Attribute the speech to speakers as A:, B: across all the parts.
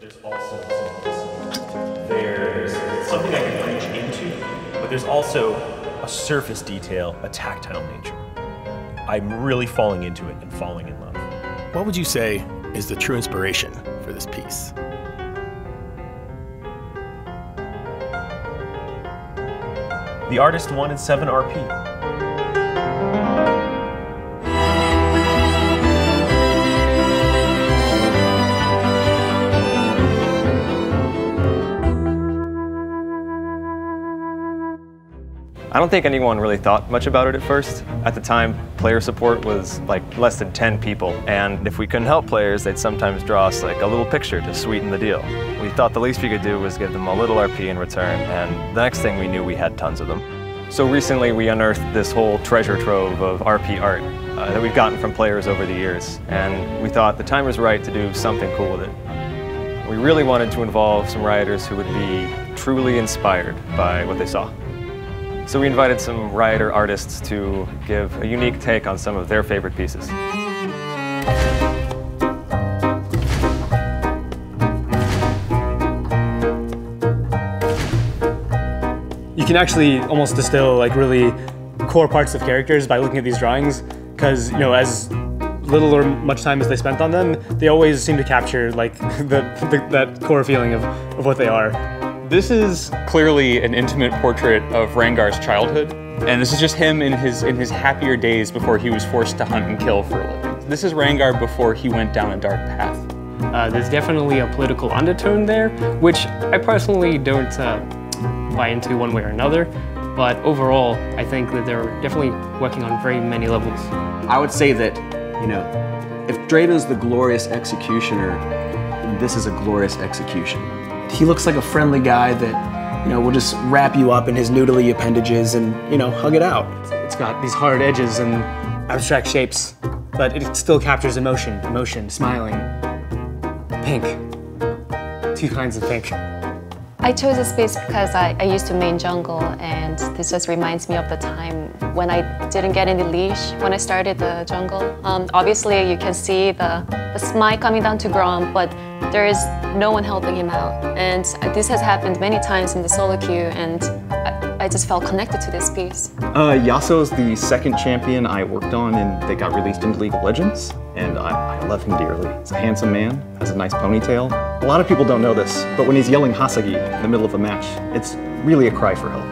A: there's also there's something I can reach into, but there's also a surface detail, a tactile nature. I'm really falling into it and falling in love.
B: What would you say is the true inspiration for this piece?
A: The artist wanted 7 RP.
C: I don't think anyone really thought much about it at first. At the time, player support was like less than 10 people, and if we couldn't help players, they'd sometimes draw us like a little picture to sweeten the deal. We thought the least we could do was give them a little RP in return, and the next thing we knew, we had tons of them. So recently, we unearthed this whole treasure trove of RP art that we've gotten from players over the years, and we thought the time was right to do something cool with it. We really wanted to involve some rioters who would be truly inspired by what they saw. So we invited some rioter artists to give a unique take on some of their favorite pieces.
D: You can actually almost distill like really core parts of characters by looking at these drawings, because as little or much time as they spent on them, they always seem to capture like that core feeling of what they are.
E: This is clearly an intimate portrait of Rangar's childhood, and this is just him in his happier days before he was forced to hunt and kill for a living. This is Rangar before he went down a dark path.
F: There's definitely a political undertone there, which I personally don't buy into one way or another, but overall, I think that they're definitely working on very many levels.
G: I would say that, if Drayton's the glorious executioner, this is a glorious execution.
H: He looks like a friendly guy that, will just wrap you up in his noodly appendages and, hug it out.
D: It's got these hard edges and abstract shapes, but it still captures emotion, smiling, pink, 2 kinds of pink.
I: I chose this piece because I used to main jungle, and this just reminds me of the time when I didn't get any leash when I started the jungle. Obviously, you can see the smite coming down to ground, but there is no one helping him out. And this has happened many times in the solo queue, and I just felt connected to this piece.
J: Yasuo's the second champion I worked on and they got released into League of Legends, and I love him dearly. He's a handsome man, has a nice ponytail. A lot of people don't know this, but when he's yelling Hasagi in the middle of a match, it's really a cry for help.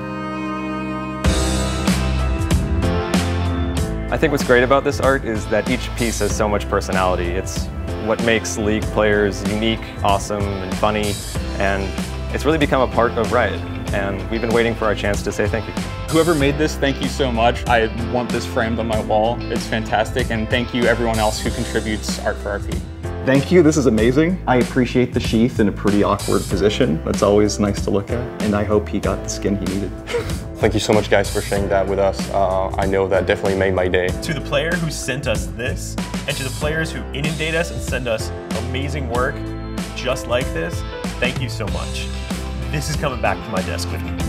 C: I think what's great about this art is that each piece has so much personality. It's what makes League players unique, awesome, and funny, and it's really become a part of Riot, and we've been waiting for our chance to say thank you.
E: Whoever made this, thank you so much. I want this framed on my wall. It's fantastic, and thank you everyone else who contributes art for RP.
J: Thank you, this is amazing. I appreciate the sheath in a pretty awkward position. That's always nice to look at, and I hope he got the skin he needed.
K: Thank you so much, guys, for sharing that with us. I know that definitely made my day.
A: To the player who sent us this, and to the players who inundate us and send us amazing work just like this, thank you so much. This is coming back to my desk with me.